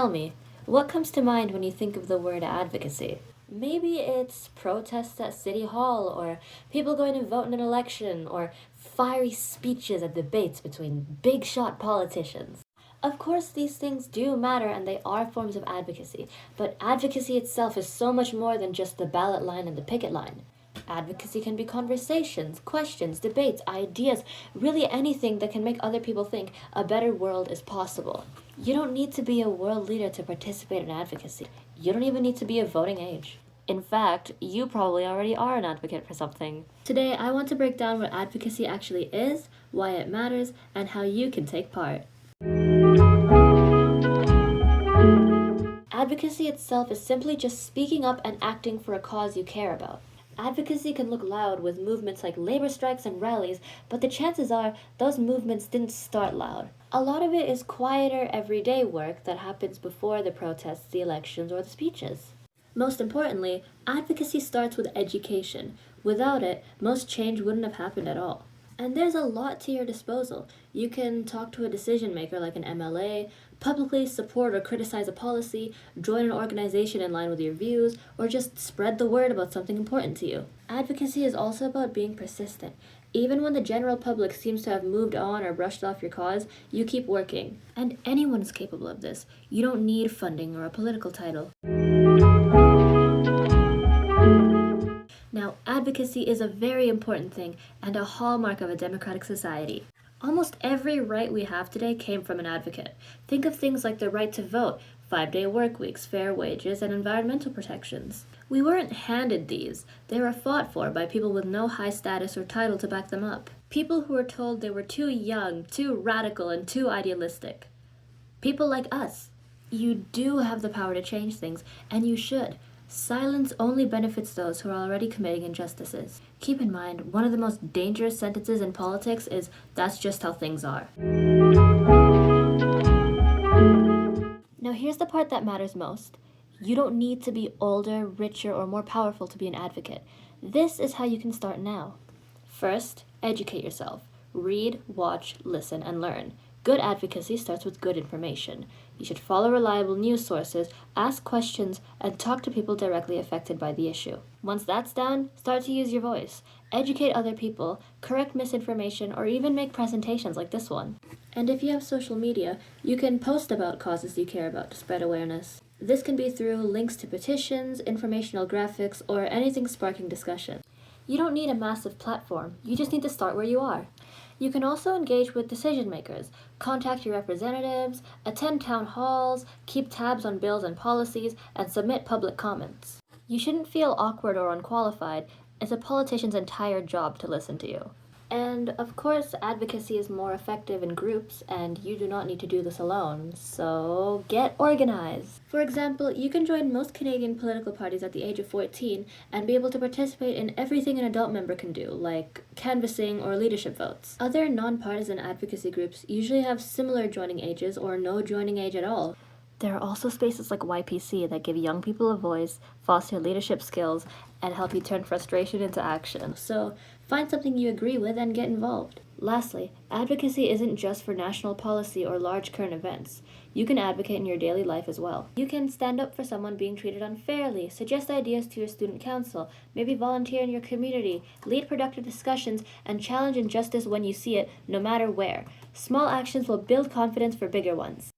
Tell me, what comes to mind when you think of the word advocacy? Maybe it's protests at City Hall, or people going to vote in an election, or fiery speeches at debates between big shot politicians. Of course, these things do matter and they are forms of advocacy, but advocacy itself is so much more than just the ballot line and the picket line. Advocacy can be conversations, questions, debates, ideas, really anything that can make other people think a better world is possible. You don't need to be a world leader to participate in advocacy. You don't even need to be of voting age. In fact, you probably already are an advocate for something. Today, I want to break down what advocacy actually is, why it matters, and how you can take part. Advocacy itself is simply just speaking up and acting for a cause you care about. Advocacy can look loud with movements like labor strikes and rallies, but the chances are those movements didn't start loud. A lot of it is quieter, everyday work that happens before the protests, the elections, or the speeches. Most importantly, advocacy starts with education. Without it, most change wouldn't have happened at all. And there's a lot to your disposal. You can talk to a decision maker like an MLA, publicly support or criticize a policy, join an organization in line with your views, or just spread the word about something important to you. Advocacy is also about being persistent. Even when the general public seems to have moved on or brushed off your cause, you keep working. And anyone is capable of this. You don't need funding or a political title. Now, advocacy is a very important thing and a hallmark of a democratic society. Almost every right we have today came from an advocate. Think of things like the right to vote, 5-day work weeks, fair wages, and environmental protections. We weren't handed these. They were fought for by people with no high status or title to back them up. People who were told they were too young, too radical, and too idealistic. People like us. You do have the power to change things, and you should. Silence only benefits those who are already committing injustices. Keep in mind, one of the most dangerous sentences in politics is, "That's just how things are." Now here's the part that matters most. You don't need to be older, richer, or more powerful to be an advocate. This is how you can start now. First, educate yourself. Read, watch, listen, and learn. Good advocacy starts with good information. You should follow reliable news sources, ask questions, and talk to people directly affected by the issue. Once that's done, start to use your voice. Educate other people, correct misinformation, or even make presentations like this one. And if you have social media, you can post about causes you care about to spread awareness. This can be through links to petitions, informational graphics, or anything sparking discussion. You don't need a massive platform, you just need to start where you are. You can also engage with decision makers, contact your representatives, attend town halls, keep tabs on bills and policies, and submit public comments. You shouldn't feel awkward or unqualified. It's a politician's entire job to listen to you. And of course, advocacy is more effective in groups, and you do not need to do this alone, so get organized. For example, you can join most Canadian political parties at the age of 14 and be able to participate in everything an adult member can do, like canvassing or leadership votes. Other nonpartisan advocacy groups usually have similar joining ages or no joining age at all. There are also spaces like YPC that give young people a voice, foster leadership skills, and help you turn frustration into action. So find something you agree with and get involved. Lastly, advocacy isn't just for national policy or large current events. You can advocate in your daily life as well. You can stand up for someone being treated unfairly, suggest ideas to your student council, maybe volunteer in your community, lead productive discussions, and challenge injustice when you see it, no matter where. Small actions will build confidence for bigger ones.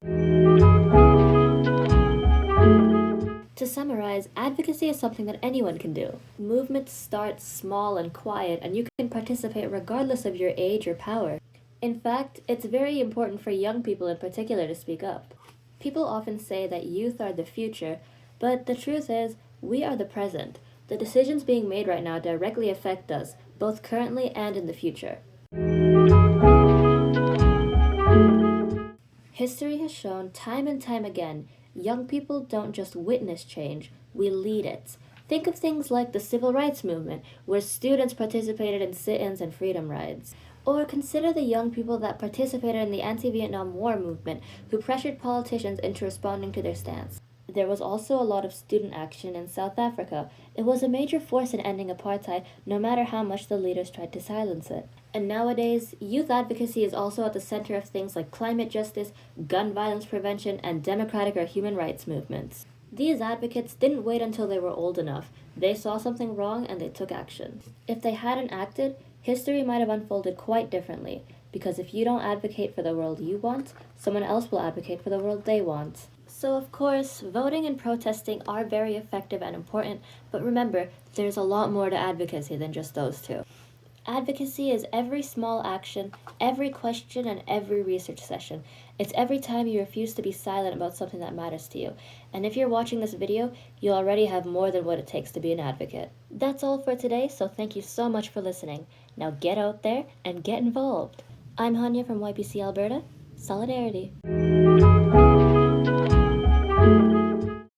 To summarize, advocacy is something that anyone can do. Movements start small and quiet, and you can participate regardless of your age or power. In fact, it's very important for young people in particular to speak up. People often say that youth are the future, but the truth is, we are the present. The decisions being made right now directly affect us, both currently and in the future. History has shown time and time again, young people don't just witness change, we lead it. Think of things like the Civil Rights Movement, where students participated in sit-ins and freedom rides. Or consider the young people that participated in the anti-Vietnam War movement, who pressured politicians into responding to their stance. There was also a lot of student action in South Africa. It was a major force in ending apartheid, no matter how much the leaders tried to silence it. And nowadays, youth advocacy is also at the center of things like climate justice, gun violence prevention, and democratic or human rights movements. These advocates didn't wait until they were old enough. They saw something wrong and they took action. If they hadn't acted, history might have unfolded quite differently, because if you don't advocate for the world you want, someone else will advocate for the world they want. So, of course, voting and protesting are very effective and important, but remember, there's a lot more to advocacy than just those two. Advocacy is every small action, every question, and every research session. It's every time you refuse to be silent about something that matters to you. And if you're watching this video, you already have more than what it takes to be an advocate. That's all for today, so thank you so much for listening. Now get out there and get involved. I'm Haniyah from YPC Alberta. Solidarity.